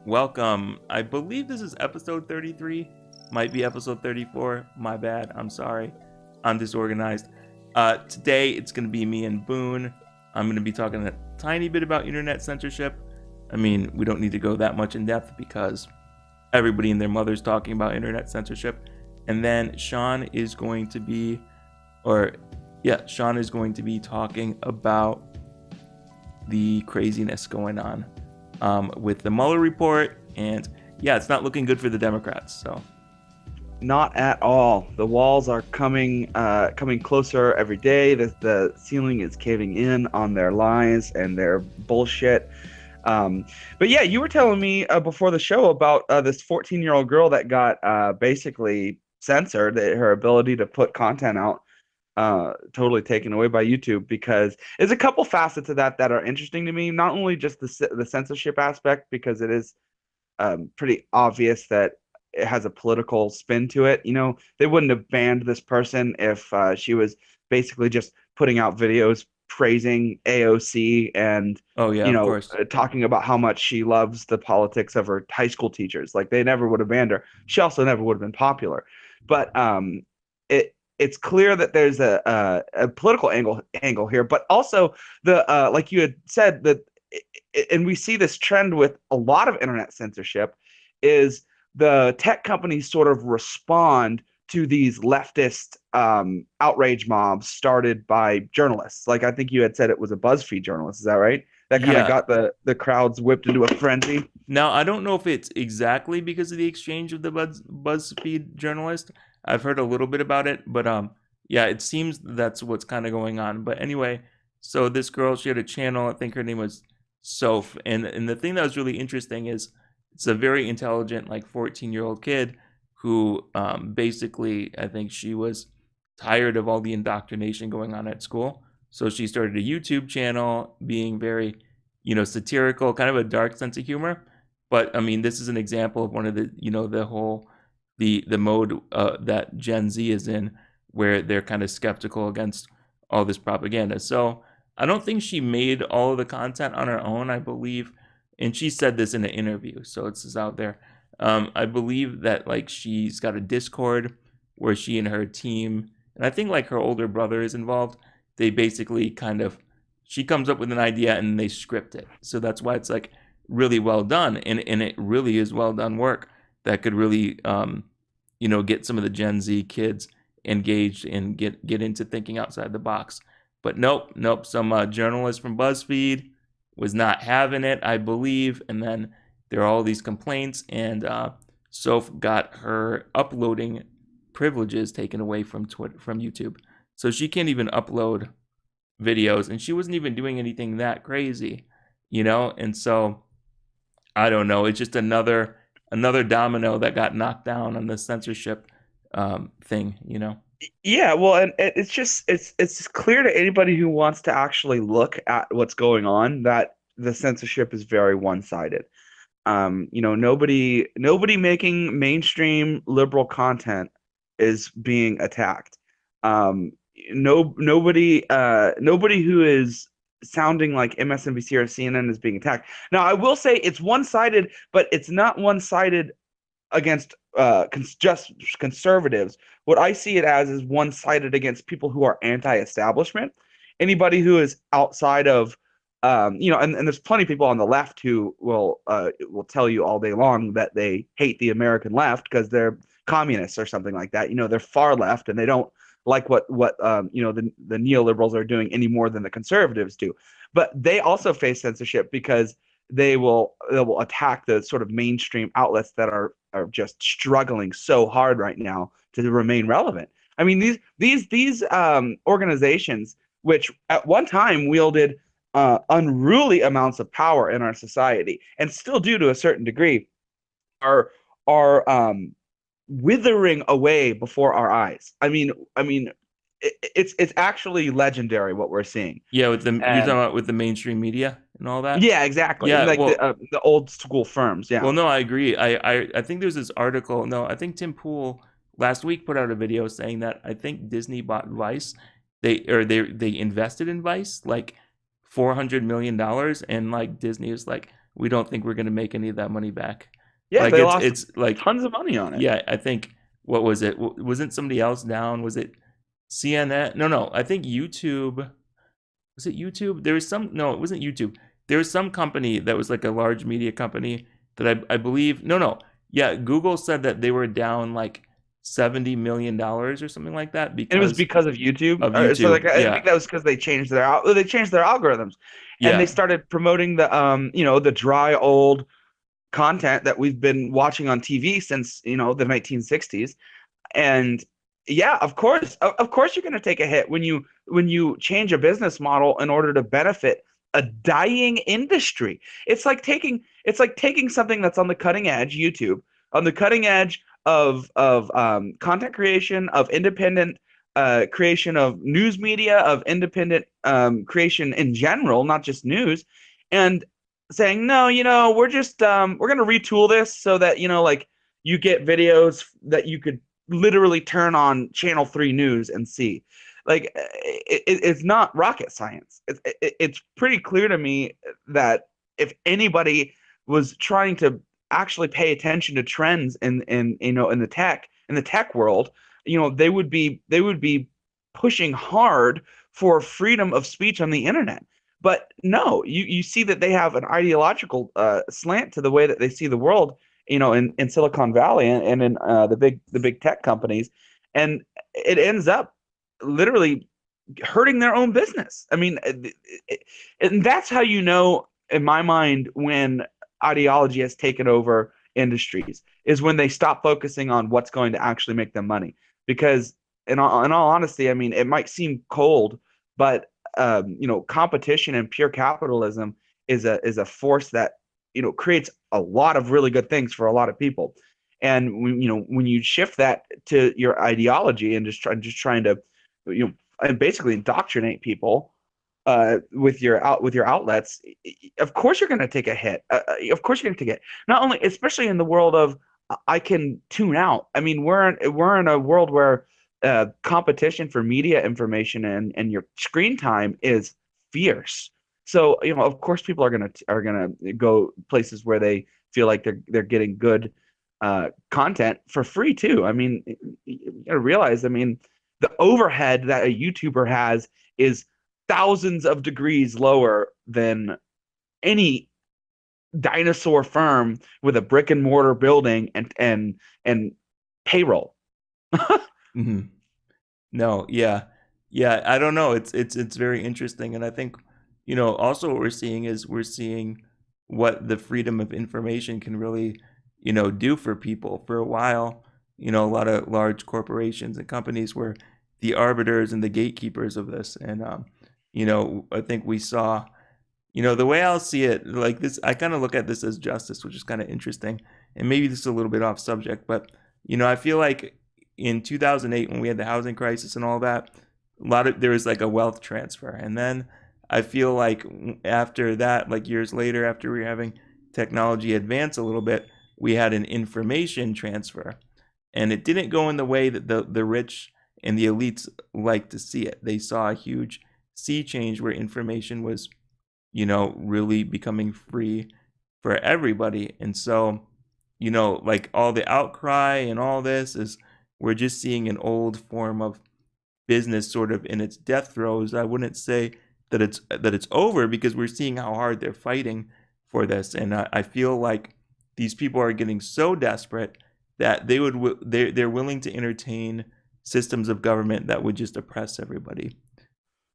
Welcome. I believe this is episode 33. Might be episode 34. My bad. I'm sorry. I'm disorganized. Today it's going to be me and Boone. I'm going to be talking a tiny bit about internet censorship. I mean, we don't need to go that much in depth because everybody and their mother's talking about internet censorship. And then Sean is going to be talking about the craziness going on with the Mueller report, and yeah, it's not looking good for the Democrats. So, not at all. The walls are coming closer every day. The ceiling is caving in on their lies and their bullshit. But yeah, you were telling me before the show about this 14-year-old girl that got basically censored, her ability to put content out totally taken away by YouTube, because there's a couple facets of that are interesting to me. Not only just the censorship aspect, because it is pretty obvious that it has a political spin to it. You know, they wouldn't have banned this person if she was basically just putting out videos praising AOC and oh yeah, of course. talking about how much she loves the politics of her high school teachers. Like, they never would have banned her. She also never would have been popular. But it's clear that there's a political angle here, but also the like you had said, that and we see this trend with a lot of internet censorship, is the tech companies sort of respond to these leftist outrage mobs started by journalists. Like, I think you had said it was a Buzzfeed journalist. Is that right? That kind of got the crowds whipped into a frenzy. Now, I don't know if it's exactly because of the exchange of the Buzzfeed journalist. I've heard a little bit about it, but yeah, it seems that's what's kind of going on. But anyway, so this girl, she had a channel. I think her name was Soph, and the thing that was really interesting is it's a very intelligent, like 14-year-old kid who basically, I think she was tired of all the indoctrination going on at school. So she started a YouTube channel, being very, satirical, kind of a dark sense of humor. But I mean, this is an example of one of the, the mode that Gen Z is in, where they're kind of skeptical against all this propaganda. So I don't think she made all of the content on her own, I believe. And she said this in an interview, so it's out there. I believe that, like, she's got a Discord where she and her team, and I think like her older brother is involved. They basically she comes up with an idea and they script it. So that's why it's like really well done, and it really is well done work that could really get some of the Gen Z kids engaged and get into thinking outside the box. But nope. Some journalist from Buzzfeed was not having it, I believe, and then there are all these complaints, and Soph got her uploading privileges taken away from YouTube, so she can't even upload videos, and she wasn't even doing anything that crazy, and so I don't know. It's just another domino that got knocked down on the censorship thing. Yeah, well, and it's just it's clear to anybody who wants to actually look at what's going on that the censorship is very one-sided. Nobody making mainstream liberal content is being attacked. Nobody who is sounding like MSNBC or CNN is being attacked. Now, I will say it's one-sided, but it's not one-sided against just conservatives. What I see it as is one-sided against people who are anti-establishment. Anybody who is outside of and there's plenty of people on the left who will tell you all day long that they hate the American left because they're communists or something like that. They're far left and they don't like what the neoliberals are doing any more than the conservatives do. But they also face censorship because they will attack the sort of mainstream outlets that are just struggling so hard right now to remain relevant. I mean, these organizations, which at one time wielded unruly amounts of power in our society, and still do to a certain degree, are withering away before our eyes. I mean, it's actually legendary what we're seeing. Yeah, you're talking about with the mainstream media and all that. Yeah, exactly. Yeah, like the old school firms. Yeah. Well, no, I agree. I think there's this article. No, I think Tim Pool last week put out a video saying that I think Disney bought Vice. They invested in Vice like $400 million, and like Disney was like, we don't think we're going to make any of that money back. Yeah, Like they lost it's like tons of money on it. yeah, I think what was it? Wasn't somebody else down? Was it CNN? No, I think YouTube. Was it YouTube? There was some. No, it wasn't YouTube. There was some company that was like a large media company that I believe. No. Yeah, Google said that they were down like $70 million or something like that And it was because because of YouTube. of So like YouTube. I think Yeah, that was because they changed their algorithms, and they yeah, started promoting the dry old content that we've been watching on TV since the 1960s. And yeah, of course you're going to take a hit when you change a business model in order to benefit a dying industry. It's like taking something that's on the cutting edge, YouTube, on the cutting edge of content creation, of independent creation of news media, of independent creation in general, not just news, and saying no, we're going to retool this so that like you get videos that you could literally turn on channel 3 news and see. Like it's not rocket science. It's pretty clear to me that if anybody was trying to actually pay attention to trends in the tech world, they would be pushing hard for freedom of speech on the internet. But no, you see that they have an ideological slant to the way that they see the world, in Silicon Valley and in the big tech companies, and it ends up literally hurting their own business. I mean, and that's how in my mind, when ideology has taken over industries, is when they stop focusing on what's going to actually make them money. Because in all honesty, I mean, it might seem cold, but competition and pure capitalism is a force that creates a lot of really good things for a lot of people. And when you shift that to your ideology and just trying to and basically indoctrinate people with your outlets, of course you're going to take a hit. Of course you're going to take it. Not only, especially in the world of I can tune out. I mean, we're in a world where competition for media information and your screen time is fierce. So of course, people are gonna go places where they feel like they're getting good content for free too. I mean, you gotta realize, I mean, the overhead that a YouTuber has is thousands of degrees lower than any dinosaur firm with a brick and mortar building and payroll. hmm no, yeah, yeah. I don't know. It's very interesting, and I think also what we're seeing is we're seeing what the freedom of information can really do for people. For a while, a lot of large corporations and companies were the arbiters and the gatekeepers of this, and I think we saw the way I'll see it like this. I kind of look at this as justice, which is kind of interesting, and maybe this is a little bit off subject, but I feel like in 2008 when we had the housing crisis and all that, there was like a wealth transfer, and then I feel like after that, like years later, after we were having technology advance a little bit, we had an information transfer, and it didn't go in the way that the rich and the elites like to see it. They saw a huge sea change where information was really becoming free for everybody. And so, like all the outcry and all this is we're just seeing an old form of business sort of in its death throes. I wouldn't say that it's over because we're seeing how hard they're fighting for this. And I feel like these people are getting so desperate that they're willing to entertain systems of government that would just oppress everybody.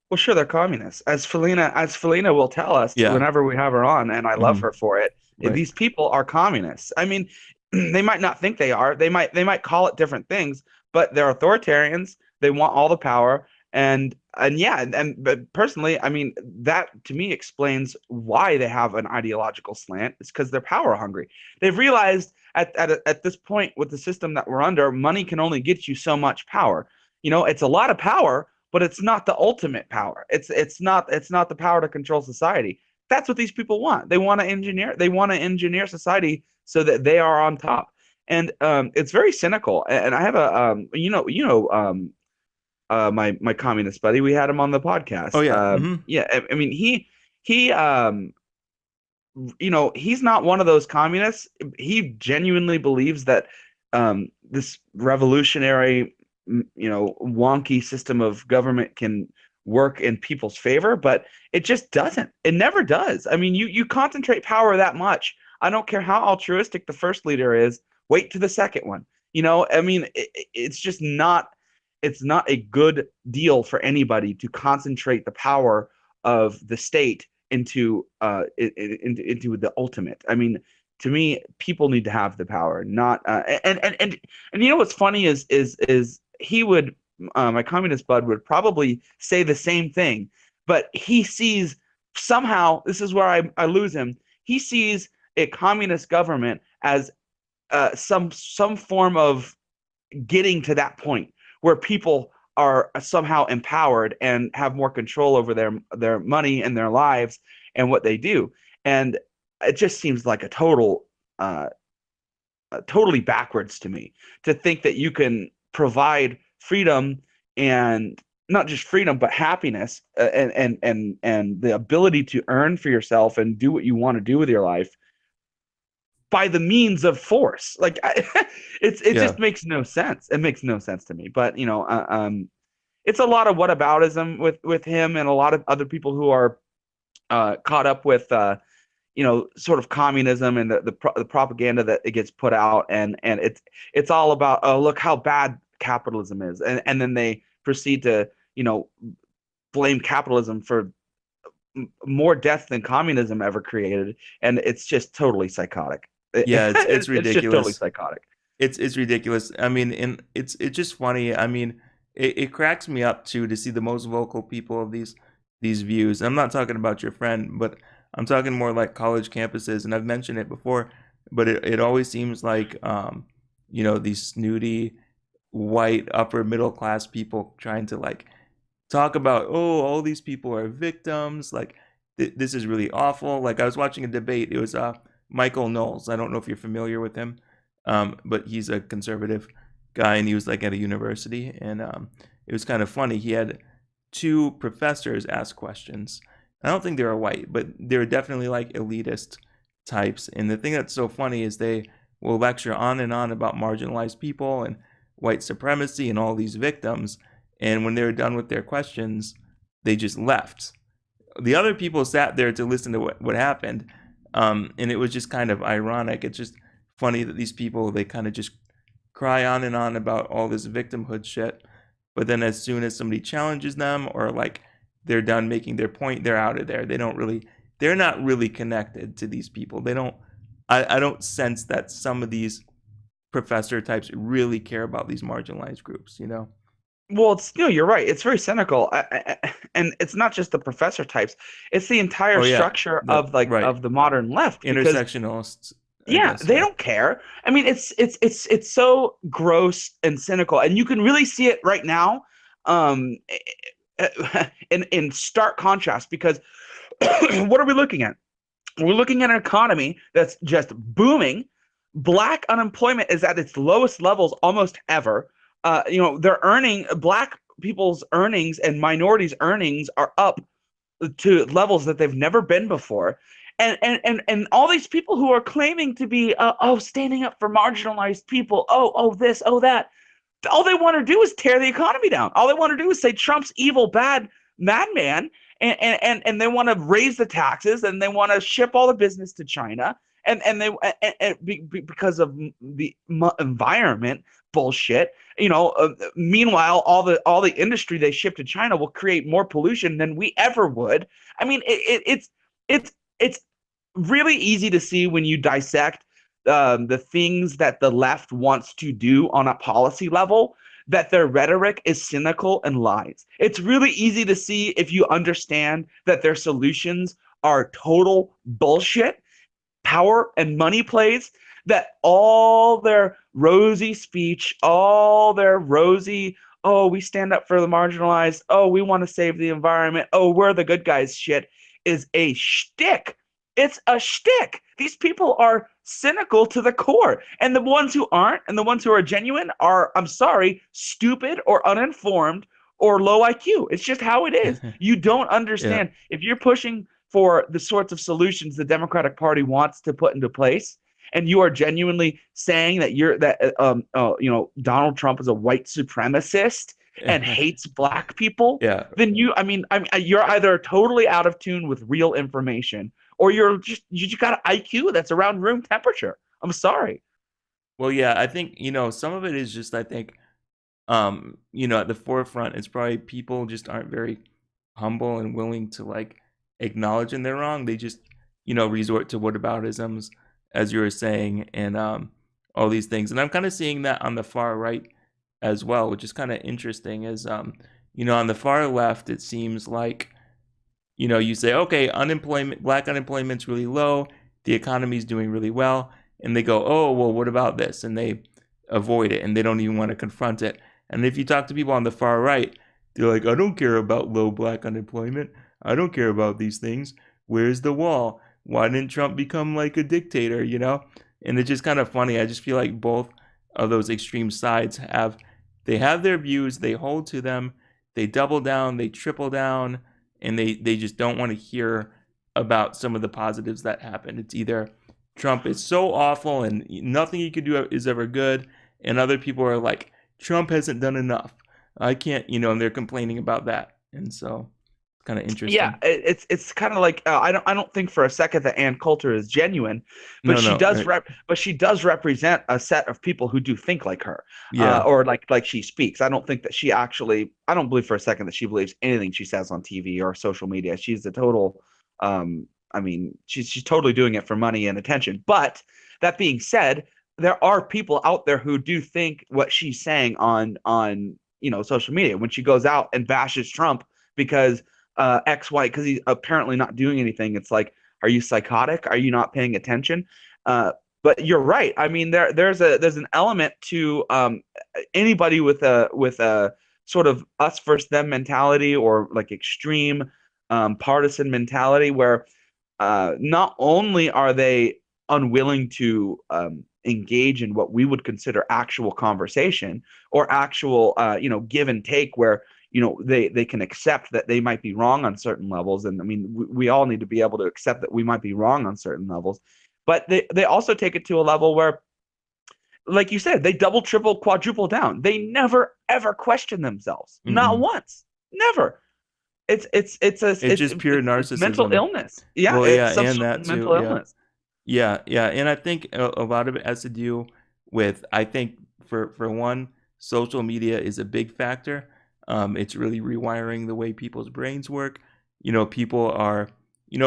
Well, sure, they're communists, as Felina will tell us Yeah. whenever we have her on, and I love hmm her for it. Right. These people are communists. I mean, they might not think they are. They might call it different things, but they're authoritarians. They want all the power, and yeah, and but personally, I mean, that to me explains why they have an ideological slant. It's because they're power hungry. They've realized at this point with the system that we're under, money can only get you so much power. It's a lot of power, but it's not the ultimate power. It's not the power to control society. That's what these people want. They want to engineer society so that they are on top. And it's very cynical. And I have my communist buddy. We had him on the Oh podcast. yeah. Yeah, I mean he he's not one of those communists. He genuinely believes that this revolutionary, wonky system of government can work in people's favor, but it just doesn't. It never does. I mean, you concentrate power that much. I don't care how altruistic the first leader is. Wait to the second one. I mean, it's just not. It's not a good deal for anybody to concentrate the power of the state into the ultimate. I mean, to me, people need to have the power, not and what's funny is he would my communist bud would probably say the same thing, but he sees somehow this is where I lose him. He sees a communist government as some form of getting to that point where people are somehow empowered and have more control over their money and their lives and what they do. And it just seems like uh, totally backwards to me to think that you can provide freedom and not just freedom but happiness and the ability to earn for yourself and do what you want to do with your life by the means of force. Like it Yeah. just makes no sense. It makes no sense to me. But it's a lot of whataboutism with him and a lot of other people who are caught up with sort of communism and the propaganda that it gets put out, and it's all about, oh, look how bad capitalism is, and then they proceed to blame capitalism for more death than communism ever created, and it's just totally psychotic. Yeah, it's It's just totally ridiculous. psychotic. It's ridiculous. I mean, and it's just funny. I mean, it cracks me up too to see the most vocal people of these views. I'm not talking about your friend, but I'm talking more like college campuses. And I've mentioned it before, but it always seems like these snooty white upper middle class people trying to like talk about, oh, all these people are victims, like this is really awful. Like I was watching a debate. It was Michael Knowles. I don't know if you're familiar with him, but he's a conservative guy, and he was like at a university, and it was kind of funny. He had two professors ask questions. I don't think they were white, but they were definitely like elitist types. And the thing that's so funny is they will lecture on and on about marginalized people and white supremacy and all these victims. And when they were done with their questions, they just left. The other people sat there to listen to what happened. And it was just kind of ironic. It's just funny that these people, they kind of just cry on and on about all this victimhood shit. But then as soon as somebody challenges them or like they're done making their point, they're out of there. They're not really connected to these people. I don't sense that some of these professor types really care about these marginalized groups, you know? Well, you're right. It's very cynical, and it's not just the professor types. It's the entire Oh yeah, structure the of like right of the modern left because intersectionalists, I yeah, guess. they Yeah, don't care. I mean, it's so gross and cynical, and you can really see it right now, um, in stark contrast because what are we looking at? We're looking at an economy that's just booming. Black unemployment is at its lowest levels almost ever. They're earning black people's earnings and minorities' earnings are up to levels that they've never been before. And all these people who are claiming to be standing up for marginalized people, this, that, all they want to do is tear the economy down. All they want to do is say Trump's evil, bad madman, and they want to raise the taxes and they want to ship all the business to China, because of the environment bullshit. Meanwhile, all the industry they ship to China will create more pollution than we ever would. I mean, it's really easy to see when you dissect the things that the left wants to do on a policy level, that their rhetoric is cynical and lies. It's really easy to see if you understand that their solutions are total bullshit, power and money plays, that all their rosy speech, all their rosy, oh, we stand up for the marginalized, oh, we want to save the environment, oh, we're the good guys shit, is a shtick. It's a shtick. These people are cynical to the core. And the ones who aren't and the ones who are genuine are, I'm sorry, stupid or uninformed or low IQ. It's just how it is. You don't yeah, understand. If you're pushing for the sorts of solutions the Democratic Party wants to put into place, and you are genuinely saying that Donald Trump is a white supremacist and hates black people, Yeah. then you're either totally out of tune with real information, or you just got an IQ that's around room temperature. I'm sorry. Well, yeah, I think, some of it is just, I think, at the forefront, it's probably people just aren't very humble and willing to like acknowledge when they're wrong. They just, resort to whataboutisms, as you were saying, and all these things. And I'm kind of seeing that on the far right as well, which is kind of interesting. Is on the far left, it seems like, you say, okay, black unemployment's really low, the economy's doing really well, and they go, oh, well, what about this? And they avoid it, and they don't even want to confront it. And if you talk to people on the far right, they're like, I don't care about low black unemployment. I don't care about these things. Where's the wall? Why didn't Trump become like a dictator, And it's just kind of funny. I just feel like both of those extreme sides they have their views, they hold to them, they double down, they triple down, and they just don't want to hear about some of the positives that happen. It's either Trump is so awful and nothing he could do is ever good, and other people are like, Trump hasn't done enough. I can't, and they're complaining about that. And so it's kind of Yeah, interesting. it's kind of like I don't think for a second that Ann Coulter is genuine, but No, no. she does represent a set of people who do think like her, Yeah. or like she speaks. I don't think that I don't believe for a second that she believes anything she says on TV or social media. She's a total, she's totally doing it for money and attention. But that being said, there are people out there who do think what she's saying on social media when she goes out and bashes Trump because XY, because he's apparently not doing anything. It's like, are you psychotic? Are you not paying attention? But you're right. I mean, there's an element to anybody with a sort of us versus them mentality, or like extreme partisan mentality, where not only are they unwilling to engage in what we would consider actual conversation or actual give and take, where they can accept that they might be wrong on certain levels. And I mean, we all need to be able to accept that we might be wrong on certain levels, but they also take it to a level where, like you said, they double, triple, quadruple down. They never ever question themselves, not Mm-mm. once. Never. It's just pure It's mental narcissism. illness. Yeah, Well, it's yeah, some and sort that of too. mental Yeah. illness. Yeah, yeah, and I think a lot of it has to do with, I think, for one, social media is a big factor. It's really rewiring the way people's brains work. People are,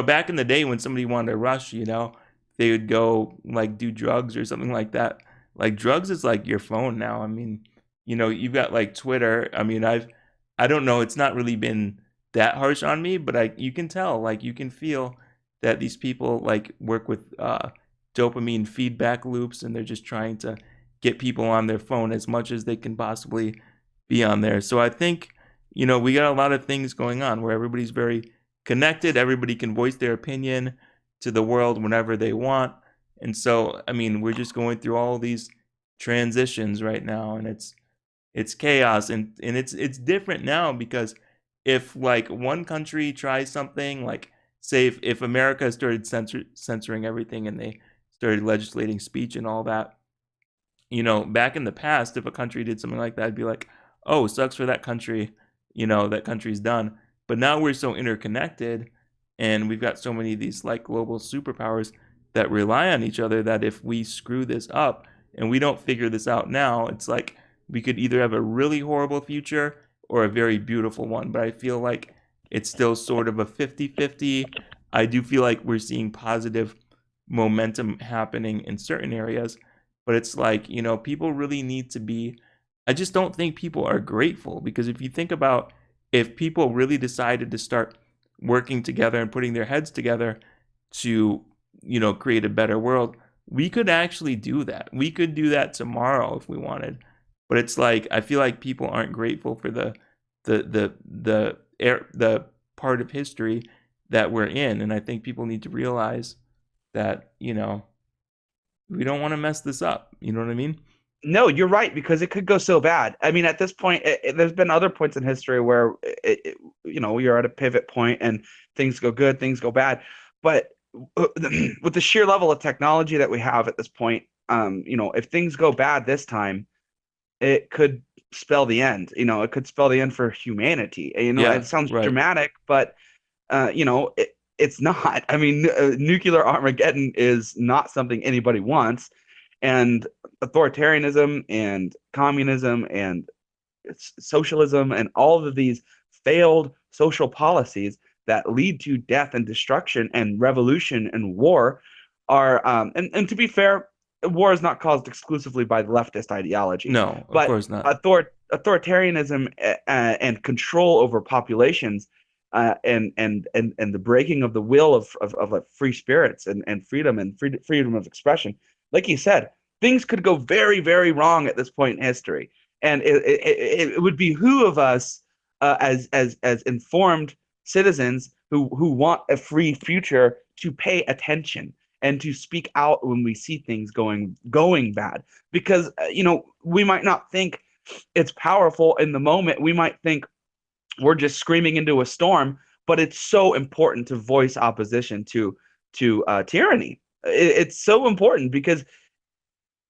back in the day when somebody wanted to rush, they would go like do drugs or something like that. Like drugs is like your phone now. I mean, you've got like Twitter. I mean, I don't know. It's not really been that harsh on me, but you can tell, like you can feel that these people like work with dopamine feedback loops, and they're just trying to get people on their phone as much as they can possibly be on there. So I think, we got a lot of things going on where everybody's very connected, everybody can voice their opinion to the world whenever they want. And so, I mean, we're just going through all these transitions right now, and it's chaos, and it's different now because if like one country tries something, like say if America started censoring everything and they started legislating speech and all that, back in the past, if a country did something like that, I'd be like, oh, sucks for that country, that country's done. But now we're so interconnected, and we've got so many of these like global superpowers that rely on each other, that if we screw this up and we don't figure this out now, it's like we could either have a really horrible future or a very beautiful one. But I feel like it's still sort of a 50-50. I do feel like we're seeing positive momentum happening in certain areas, but it's like, people really need to be, I just don't think people are grateful, because if you think about, if people really decided to start working together and putting their heads together to, create a better world, we could actually do that. We could do that tomorrow if we wanted. But it's like, I feel like people aren't grateful for the part of history that we're in. And I think people need to realize that, we don't want to mess this up. You know what I mean? No, you're right, because it could go so bad. I mean, at this point, there's been other points in history where you're at a pivot point and things go good, things go bad. But with the sheer level of technology that we have at this point, if things go bad this time, it could spell the end. It could spell the end for humanity. It Yeah, sounds right. dramatic, but it's not. I mean, nuclear Armageddon is not something anybody wants, and authoritarianism and communism and socialism and all of these failed social policies that lead to death and destruction and revolution and war are and to be fair, war is not caused exclusively by the leftist ideology, No, of but course not. authoritarianism and control over populations and the breaking of the will of like free spirits and freedom and freedom of expression. Like you said, things could go very, very wrong at this point in history, and it would behoove us as informed citizens who want a free future to pay attention and to speak out when we see things going bad, because we might not think it's powerful in the moment. We might think we're just screaming into a storm, but it's so important to voice opposition to tyranny. It's so important because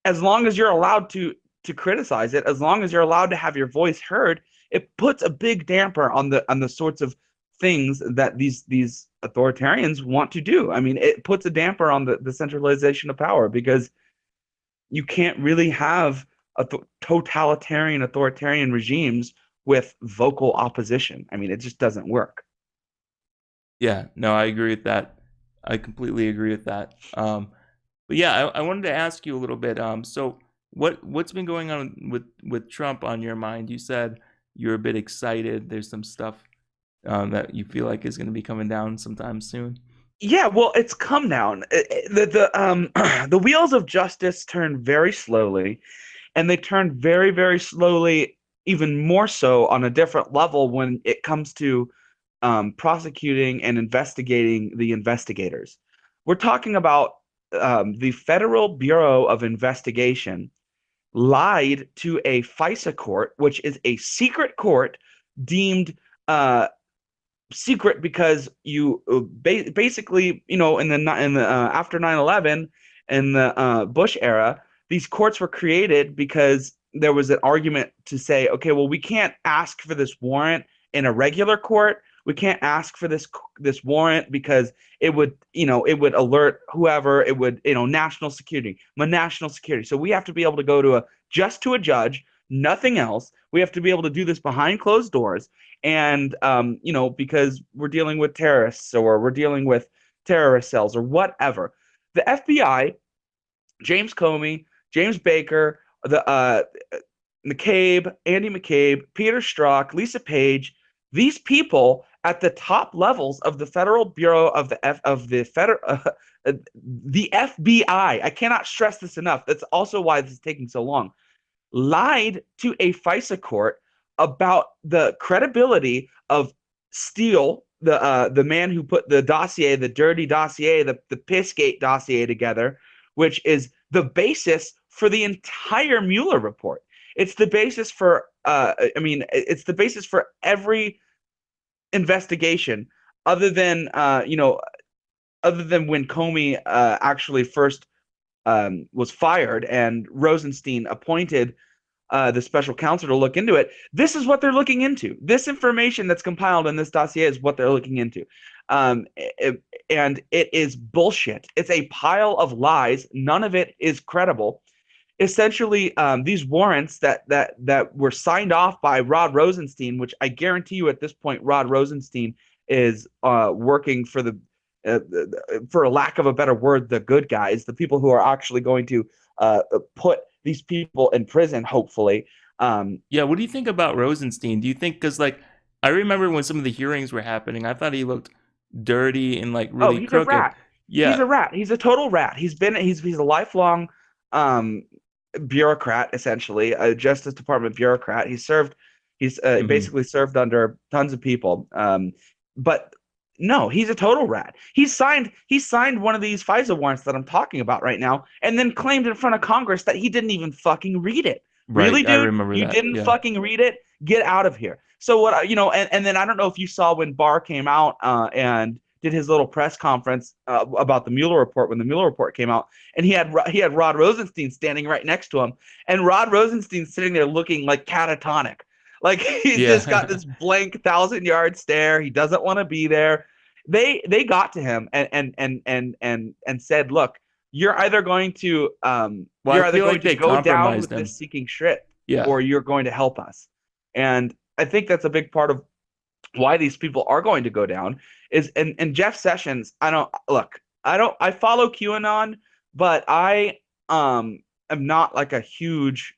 as long as you're allowed to criticize it, as long as you're allowed to have your voice heard, it puts a big damper on the sorts of things that these authoritarians want to do. I mean, it puts a damper on the centralization of power, because you can't really have totalitarian authoritarian regimes with vocal opposition. I mean, it just doesn't work. Yeah, no, I agree with that. I completely agree with that. But yeah, I wanted to ask you a little bit. So what's been going on with Trump on your mind? You said you're a bit excited. There's some stuff that you feel like is going to be coming down sometime soon. Yeah, well, it's come down. The the wheels of justice turn very slowly, and they turn very, very slowly, even more so on a different level when it comes to prosecuting and investigating the investigators. We're talking about the Federal Bureau of Investigation lied to a FISA court, which is a secret court deemed secret because you basically, in the after 9/11 in the Bush era, these courts were created because there was an argument to say, okay, well, we can't ask for this warrant in a regular court. We can't ask for this warrant because it would alert whoever. It would, national security, my national security. So we have to be able to go to a judge, nothing else. We have to be able to do this behind closed doors, and because we're dealing with terrorists, or we're dealing with terrorist cells or whatever. The FBI, James Comey, James Baker, the Andy McCabe, Peter Strzok, Lisa Page, these people at the top levels of the Federal Bureau of the federal the FBI. I cannot stress this enough. That's also why this is taking so long. Lied to a FISA court about the credibility of Steele, the man who put the dossier, the dirty dossier, the Pissgate dossier together, which is the basis for the entire Mueller report. It's the basis for, it's the basis for every investigation, other than, other than when Comey actually first was fired and Rosenstein appointed the special counsel to look into it. This is what they're looking into. This information that's compiled in this dossier is what they're looking into. And it is bullshit. It's a pile of lies. None of it is credible. Essentially, these warrants that were signed off by Rod Rosenstein, which I guarantee you at this point, Rod Rosenstein is working for for a lack of a better word, the good guys, the people who are actually going to put these people in prison, hopefully. Yeah, what do you think about Rosenstein? Do you think, because like I remember when some of the hearings were happening, I thought he looked dirty and like Oh, really he's a crooked. rat. He's Yeah. a rat. He's a total rat. He's a lifelong um, bureaucrat, essentially, a Justice Department bureaucrat. He's Hmm. basically served under tons of people. But No, he's a total rat. He signed one of these FISA warrants that I'm talking about right now, and then claimed in front of Congress that he didn't even fucking read it. Really, Right, I dude? remember You that. didn't Yeah. fucking read it? Get out of here. So what and then I don't know if you saw when Barr came out and did his little press conference about the Mueller report when the Mueller report came out, and he had Rod Rosenstein standing right next to him, and Rod Rosenstein's sitting there looking like catatonic. Like he's just got Yeah. this blank 1,000-yard stare. He doesn't want to be there. They got to him and said, look, Well, I you're either feel going like to they go down compromised with him. this sinking ship, Yeah. or you're going to help us. And I think that's a big part of why these people are going to go down is and Jeff Sessions, I follow QAnon, but I am not like a huge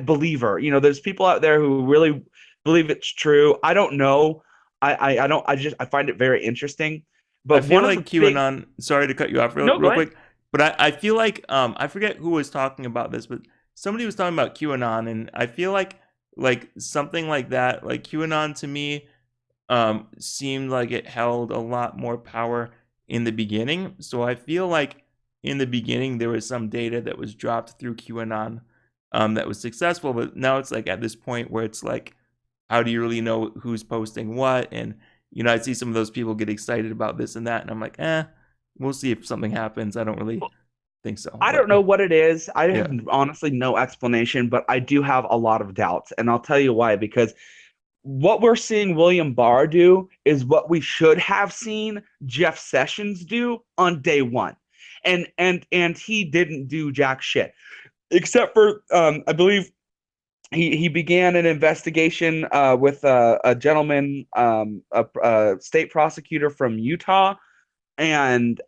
believer. There's people out there who really believe it's true. I don't know. I don't I find it very interesting. I But feel one of like the big QAnon. Sorry to cut you off no, go real ahead. quick, but I feel like I forget who was talking about this, but somebody was talking about QAnon, and I feel like something like that, like QAnon to me, seemed like it held a lot more power in the beginning. So I feel like in the beginning there was some data that was dropped through QAnon, that was successful, but now it's like at this point where it's like, how do you really know who's posting what? And I see some of those people get excited about this and that, and I'm like, we'll see if something happens. I don't really think so, I but don't know what it is. I have yeah, honestly no explanation, but I do have a lot of doubts, and I'll tell you why. Because what we're seeing William Barr do is what we should have seen Jeff Sessions do on day one, and he didn't do jack shit except for I believe he began an investigation with a gentleman, a state prosecutor from Utah, and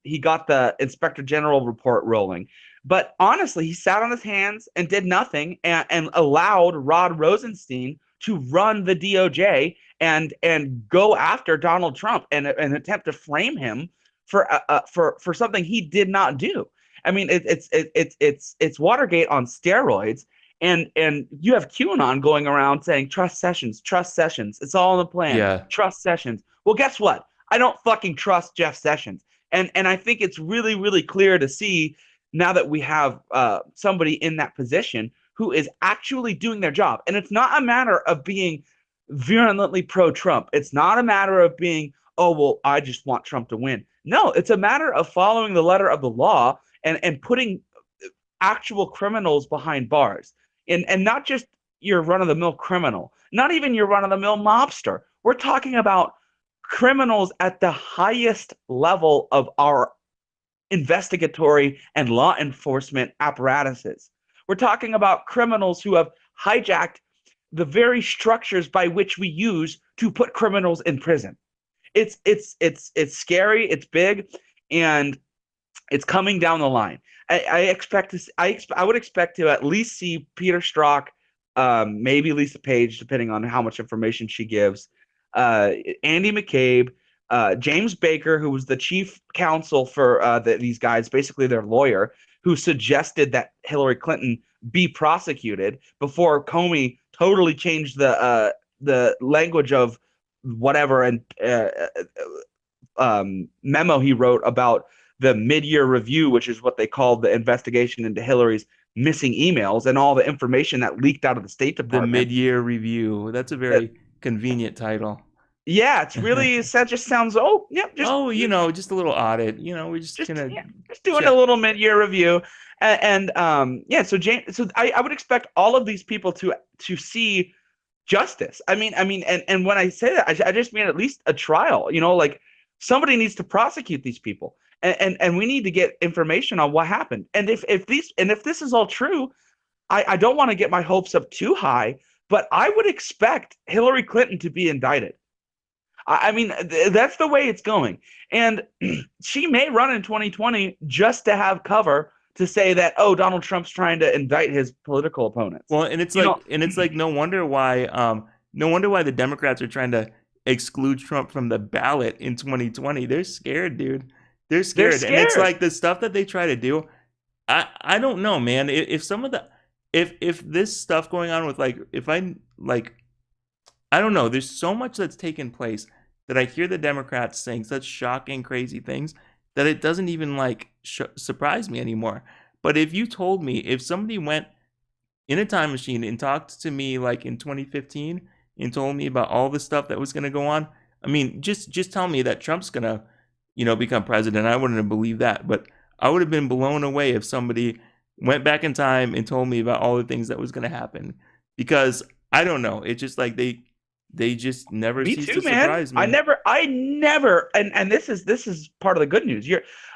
he got the inspector general report rolling. But honestly, he sat on his hands and did nothing, and allowed Rod Rosenstein to run the DOJ and go after Donald Trump and attempt to frame him for something he did not do. I mean, it's Watergate on steroids. And you have QAnon going around saying trust Sessions, trust Sessions. It's all in the plan. yeah, Trust Sessions. Well, guess what? I don't fucking trust Jeff Sessions. And I think it's really, really clear to see now that we have somebody in that position who is actually doing their job. And it's not a matter of being virulently pro-Trump. It's not a matter of being, oh, well, I just want Trump to win. No, it's a matter of following the letter of the law and putting actual criminals behind bars. And not just your run-of-the-mill criminal, not even your run-of-the-mill mobster. We're talking about criminals at the highest level of our investigatory and law enforcement apparatuses. We're talking about criminals who have hijacked the very structures by which we use to put criminals in prison. It's scary, it's big, and it's coming down the line. I would expect to at least see Peter Strzok, maybe Lisa Page, depending on how much information she gives, Andy McCabe, James Baker, who was the chief counsel for these guys, basically their lawyer, who suggested that Hillary Clinton be prosecuted before Comey totally changed the language of whatever and memo he wrote about the mid-year review, which is what they called the investigation into Hillary's missing emails and all the information that leaked out of the State the Department. mid-year review. That's a That very convenient title. Yeah, it's really that just sounds Oh, just a little audit. We're just just gonna yeah, just doing a check. little mid-year review, and yeah. So I would expect all of these people to see justice. And when I say that, I just mean at least a trial. Like somebody needs to prosecute these people, and we need to get information on what happened. And if this is all true, I don't want to get my hopes up too high, but I would expect Hillary Clinton to be indicted. That's the way it's going. And she may run in 2020 just to have cover to say that, oh, Donald Trump's trying to indict his political opponents. Well, and it's You know, like no wonder why the Democrats are trying to exclude Trump from the ballot in 2020. They're scared, dude. They're they're scared, and it's scared. like the stuff that they try to do. I don't know, man. If some of the if this stuff going on with, like, if I like I don't know. There's so much that's taken place that I hear the Democrats saying such shocking, crazy things that it doesn't even like surprise me anymore. But if you told me, if somebody went in a time machine and talked to me like in 2015 and told me about all the stuff that was going to go on, I mean, just tell me that Trump's going to, become president. I wouldn't have believed that, but I would have been blown away if somebody went back in time and told me about all the things that was going to happen, because I don't know. It's just like they just never Me cease too, to man. surprise me. I never, and this is part of the good news.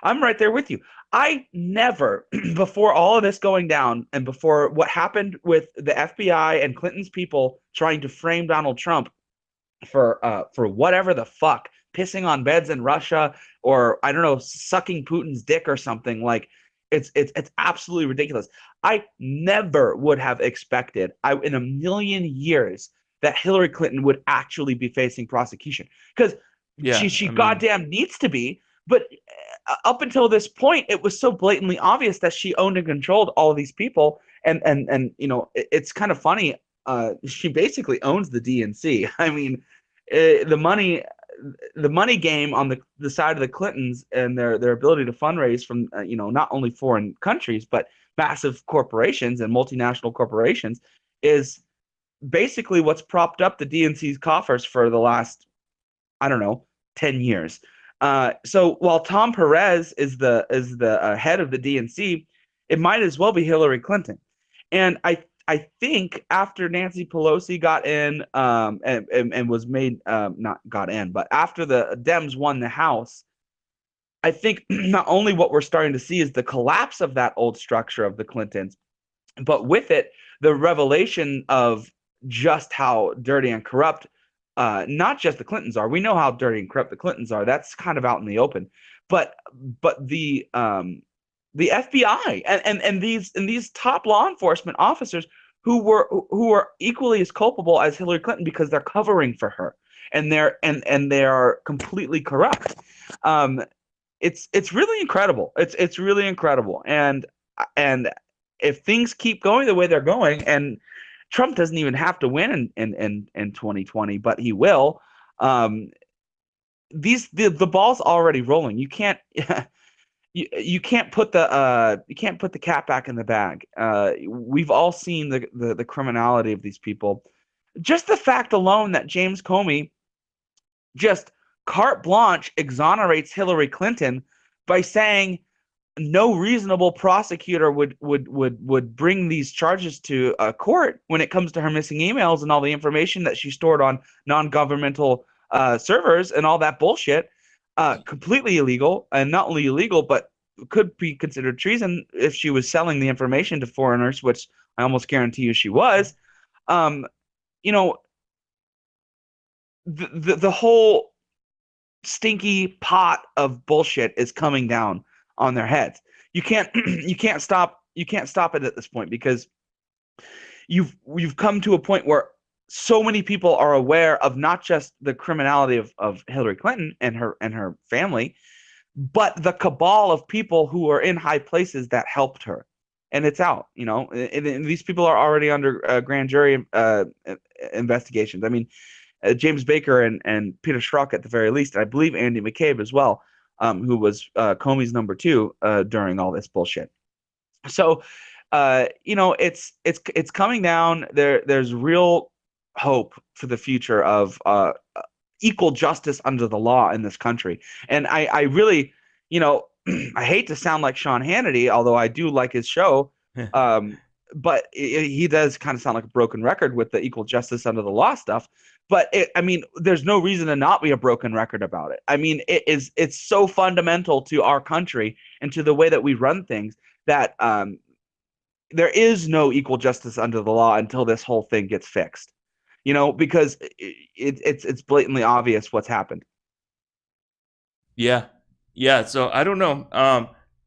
I'm right there with you. I never, before all of this going down, and before what happened with the FBI and Clinton's people trying to frame Donald Trump for whatever the fuck, pissing on beds in Russia, or I don't know, sucking Putin's dick or something, like it's absolutely ridiculous. I never would have expected, in a million years, that Hillary Clinton would actually be facing prosecution, because Yeah, she I mean, goddamn needs to be. But up until this point, it was so blatantly obvious that she owned and controlled all of these people, and it's kind of funny. She basically owns the DNC. I mean, the money game on the side of the Clintons and their ability to fundraise from not only foreign countries but massive corporations and multinational corporations is basically what's propped up the DNC's coffers for the last, I don't know, 10 years. So while Tom Perez is the head of the DNC, it might as well be Hillary Clinton. And I think after Nancy Pelosi got in, and was made, not got in, but after the Dems won the House, I think not only what we're starting to see is the collapse of that old structure of the Clintons, but with it, the revelation of just how dirty and corrupt, not just the Clintons are. We know how dirty and corrupt the Clintons are. That's kind of out in the open. But the FBI and these top law enforcement officers who are equally as culpable as Hillary Clinton, because they're covering for her, and they are completely corrupt. Um, it's really incredible. It's really incredible. And if things keep going the way they're going, and Trump doesn't even have to win in 2020, but he will. Um, the ball's already rolling. You can't you can't put the cat back in the bag. We've all seen the criminality of these people. Just the fact alone that James Comey just carte blanche exonerates Hillary Clinton by saying no reasonable prosecutor would bring these charges to a court when it comes to her missing emails and all the information that she stored on non-governmental servers and all that bullshit. Completely illegal, and not only illegal, but could be considered treason if she was selling the information to foreigners, which I almost guarantee you she was. Um, you know, the whole stinky pot of bullshit is coming down on their heads. You can't you can't stop it at this point, because you've come to a point where so many people are aware of not just the criminality of Hillary Clinton and her family, but the cabal of people who are in high places that helped her. And it's out, and these people are already under grand jury investigations. I mean, James Baker and Peter Strzok at the very least, and I believe Andy McCabe as well, who was Comey's number two during all this bullshit. So, it's coming down. There's real hope for the future of equal justice under the law in this country. And I really, I hate to sound like Sean Hannity, although I do like his show. But he does kind of sound like a broken record with the equal justice under the law stuff. But I mean, there's no reason to not be a broken record about it. I mean, it's so fundamental to our country and to the way that we run things that there is no equal justice under the law until this whole thing gets fixed. Because it's blatantly obvious what's happened. yeah, yeah. So I don't know.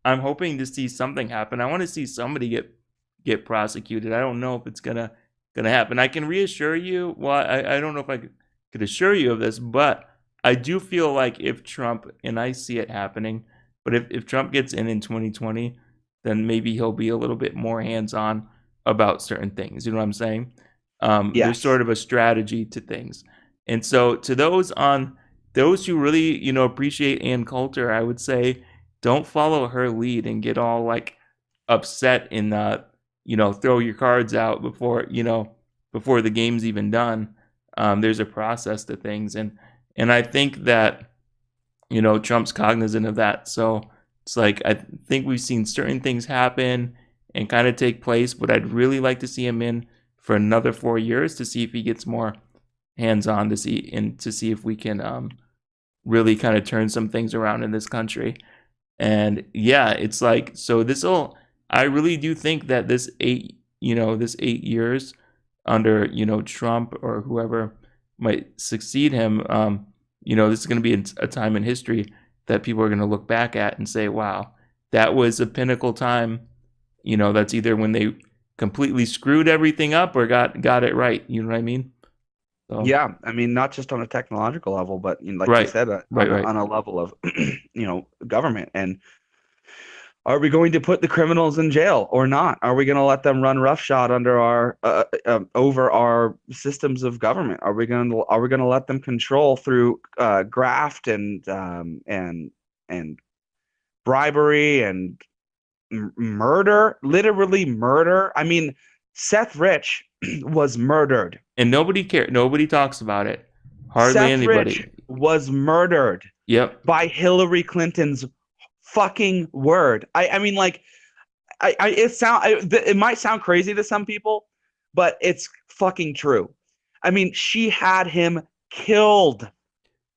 I'm hoping to see something happen. I want to see somebody get prosecuted. I don't know if it's gonna happen. I can reassure you. Well, I don't know if I could assure you of this, but I do feel like if Trump, and I see it happening, but if Trump gets in 2020, then maybe he'll be a little bit more hands on about certain things. You know what I'm saying? There's Yes. sort of a strategy to things. And so to those who really, appreciate Ann Coulter, I would say don't follow her lead and get all like upset and throw your cards out before the game's even done. There's a process to things, and I think that Trump's cognizant of that. So it's like I think we've seen certain things happen and kind of take place, but I'd really like to see him in for another 4 years to see if he gets more hands on to see if we can really kind of turn some things around in this country. And yeah, it's like so this'll I really do think that this 8 years under Trump or whoever might succeed him, this is going to be a time in history that people are going to look back at and say, wow, that was a pinnacle time. That's either when they completely screwed everything up or got it right. You know what I mean? So Yeah, I mean, not just on a technological level, but like you right, said, right, right. on a level of government. And are we going to put the criminals in jail or not? Are we going to let them run roughshod under our over our systems of government? Are we going to let them control through graft and bribery and murder, literally murder? I mean, Seth Rich was murdered. And nobody cared. Nobody talks about it. Hardly Seth Rich anybody. was murdered Yep. by Hillary Clinton's fucking word. I mean, like, it might sound crazy to some people, but it's fucking true. I mean, she had him killed.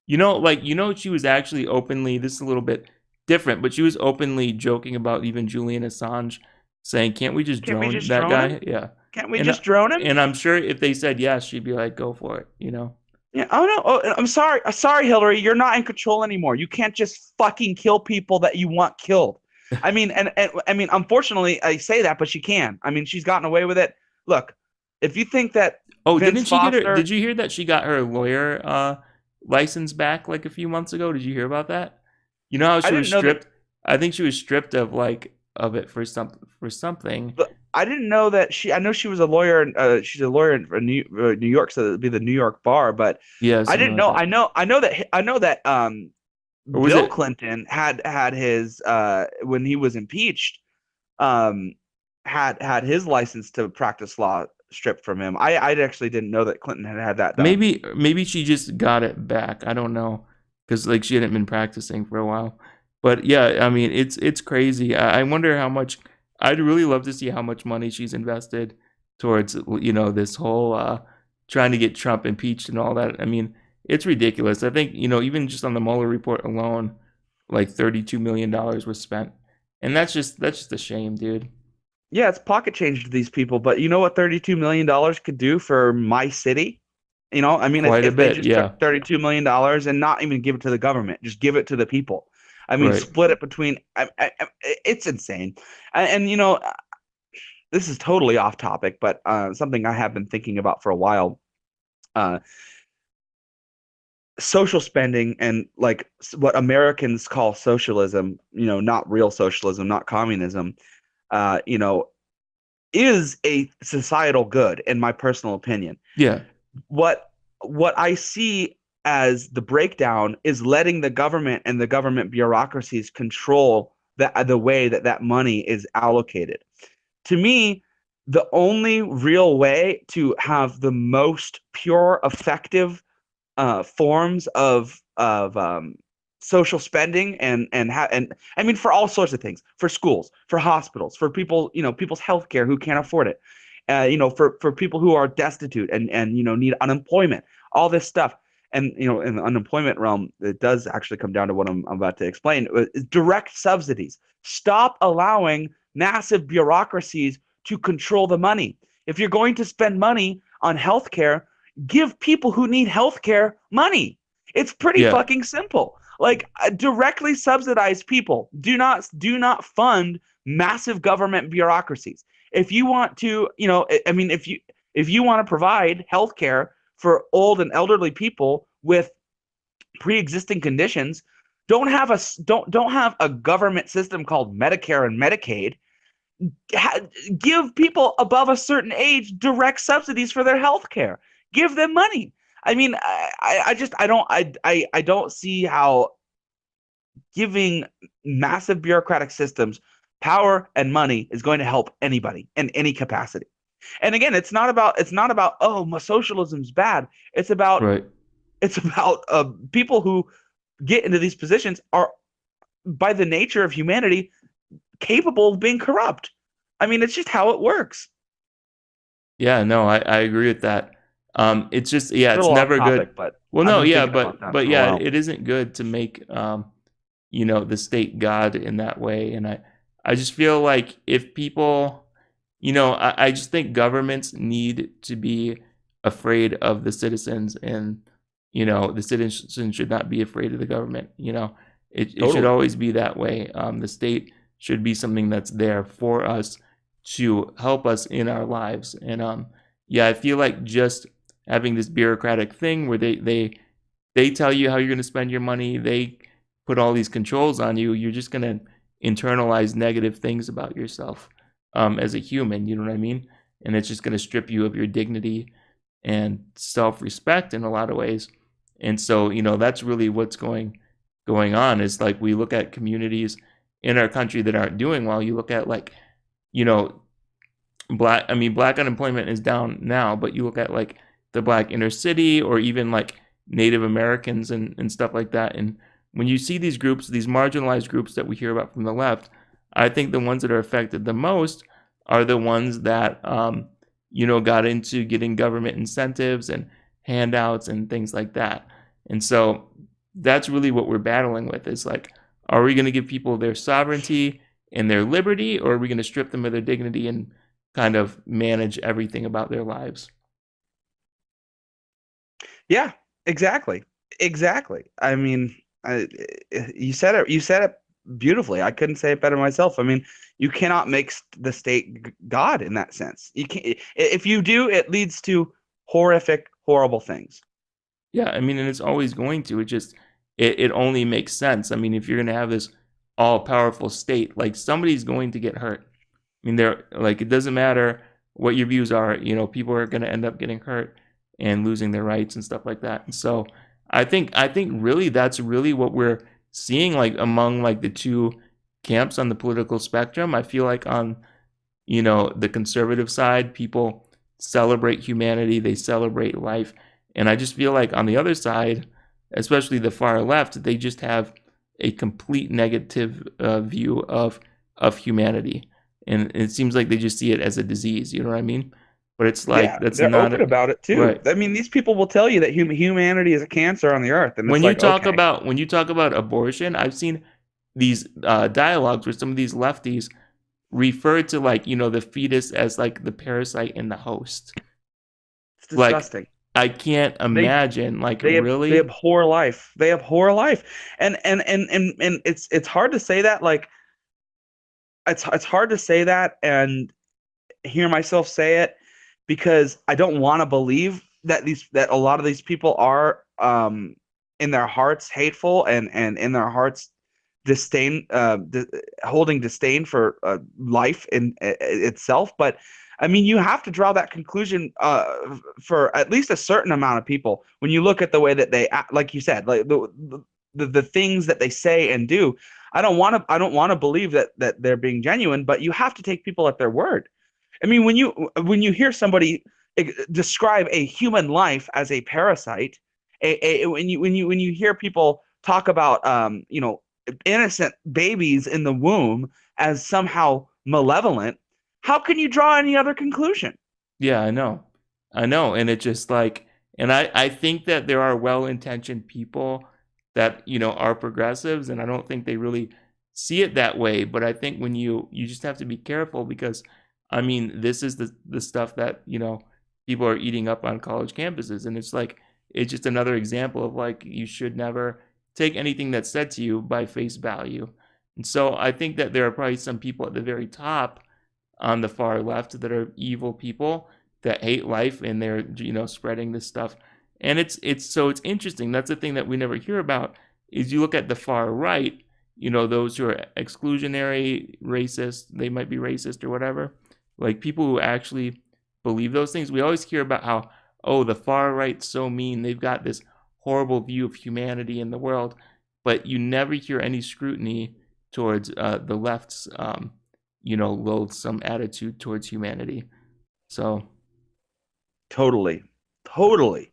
She was actually openly, this is a little bit different, but she was openly joking about even Julian Assange, saying, can't we just Can't we drone just that drone him? guy? Yeah. Can't we And just drone him? and I'm sure if they said yes, she'd be like, go for it. Yeah. Oh no. Oh, I'm sorry. Sorry, Hillary. You're not in control anymore. You can't just fucking kill people that you want killed. I mean, and I mean, unfortunately, I say that, but she can. I mean, she's gotten away with it. Look, if you think that Oh, Vince didn't she get her? Foster, Did you hear that she got her lawyer license back like a few months ago? Did you hear about that? You know how I she was didn't know that. stripped? I think she was stripped of it for something. I didn't know that she. I know she was a lawyer. She's a lawyer in New York, so it'd be the New York bar. But Yeah, I something didn't like know. that. I know that Or was Bill it? Clinton had his when he was impeached, um, had his license to practice law stripped from him. I actually didn't know that Clinton had that done. Maybe she just got it back. I don't know, because like she hadn't been practicing for a while. But yeah, I mean it's crazy. I wonder how much. I'd really love to see how much money she's invested towards this whole trying to get Trump impeached and all that. I mean it's ridiculous. I think even just on the Mueller report alone, like $32 million was spent, and that's just a shame, dude. Yeah, it's pocket change to these people, but you know what $32 million could do for my city? I mean, Quite a if they bit, just took yeah. $32 million and not even give it to the government, just give it to the people. I mean, Right. split it between. It's insane, and this is totally off topic, but something I have been thinking about for a while. Uh, Social spending and like what Americans call socialism, not real socialism, not communism, uh, you know, is a societal good, in my personal opinion. Yeah. What what I see as the breakdown is letting the government and the government bureaucracies control the way that money is allocated. To me, the only real way to have the most pure, effective forms of social spending and I mean for all sorts of things, for schools, for hospitals, for people, people's health care who can't afford it, for people who are destitute and need unemployment, all this stuff. And in the unemployment realm, it does actually come down to what I'm about to explain: direct subsidies. Stop allowing massive bureaucracies to control the money. If you're going to spend money on healthcare, give people who need healthcare money. It's pretty Yeah. fucking simple. Like, directly subsidize people. Do not fund massive government bureaucracies. If you want to, I mean, if you want to provide healthcare for old and elderly people with pre-existing conditions, don't have a government system called Medicare and Medicaid. give people above a certain age direct subsidies for their health care. Give them money. I mean, I don't see how giving massive bureaucratic systems power and money is going to help anybody in any capacity. And again, it's not about oh, socialism's bad. Right. It's about people who get into these positions are by the nature of humanity capable of being corrupt. I mean, it's just how it works. Yeah, no, I agree with that. It's just, yeah, A it's little off never good. topic, but Well, I've no, been yeah, thinking about that but for a yeah, while. it isn't good to make the state God in that way. And I just feel like if people, I just think governments need to be afraid of the citizens, and the citizens should not be afraid of the government. It should Totally. always be that way. The state should be something that's there for us to help us in our lives. And yeah, I feel like just having this bureaucratic thing where they tell you how you're going to spend your money, they put all these controls on you, you're just going to internalize negative things about yourself as a human. You know what I mean? And it's just going to strip you of your dignity and self-respect in a lot of ways. And so, that's really what's going on. Is like we look at communities in our country that aren't doing well. You look at, like, you know black unemployment is down now, but you look at, like, the black inner city, or even like Native Americans and stuff like that. And when you see these groups, these marginalized groups that we hear about from the left, I think the ones that are affected the most are the ones that got into getting government incentives and handouts and things like that. And so that's really what we're battling with, is like, are we going to give people their sovereignty and their liberty, or are we going to strip them of their dignity and kind of manage everything about their lives? Yeah, exactly. Exactly. I mean, you said it. You said it beautifully. I couldn't say it better myself. I mean, you cannot make the state God in that sense. You can't. If you do, it leads to horrific, horrible things. Yeah, I mean, and it's always going to. It only makes sense. I mean, if you're going to have this all powerful state, like, somebody's going to get hurt. I mean, they're like, it doesn't matter what your views are, people are going to end up getting hurt and losing their rights and stuff like that. And so I think really that's really what we're seeing, like, among, like, the two camps on the political spectrum. I feel like on, the conservative side, people celebrate humanity, they celebrate life. And I just feel like on the other side, especially the far left, they just have a complete negative view of humanity. And it seems like they just see it as a disease, you know what I mean? But it's like, Yeah, that's they're not open a, about it too. right. I mean, these people will tell you that humanity is a cancer on the earth, and it's like, okay, When you talk about abortion, I've seen these dialogues where some of these lefties refer to, like, the fetus as, like, the parasite and the host. it's Like, disgusting. I can't They imagine, like, they really. abhor life. They abhor life, and it's hard to say that. Like, it's hard to say that and hear myself say it because I don't want to believe that a lot of these people are in their hearts hateful and in their hearts disdain holding disdain for life in itself. But I mean, you have to draw that conclusion for at least a certain amount of people when you look at the way that they act, like you said, like the things that they say and do. I don't want to believe that they're being genuine, but you have to take people at their word. I mean, when you hear somebody describe a human life as a parasite, when you hear people talk about innocent babies in the womb as somehow malevolent, how can you draw any other conclusion? Yeah, I know. And it just, like, and I think that there are well-intentioned people that, are progressives, and I don't think they really see it that way. But I think when you just have to be careful, because I mean, this is the stuff that, people are eating up on college campuses. And it's like, it's just another example of, like, you should never take anything that's said to you by face value. And so I think that there are probably some people at the very top on the far left that are evil people that hate life, and they're, spreading this stuff. And it's interesting. That's the thing that we never hear about, is you look at the far right, those who are exclusionary, racist, they might be racist or whatever. Like people who actually believe those things. We always hear about how, oh, the far right's so mean. They've got this horrible view of humanity in the world, but you never hear any scrutiny towards the left's, loathsome attitude towards humanity. So, Totally.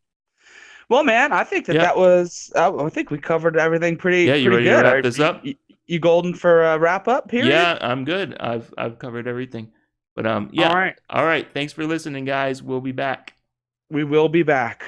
Well, man, I think yeah, that was. I think we covered everything yeah. You pretty ready to good. wrap this up? You golden for a wrap up period? Yeah, I'm good. I've covered everything. But All yeah. right. All right. Thanks for listening, guys. We'll be back. We will be back.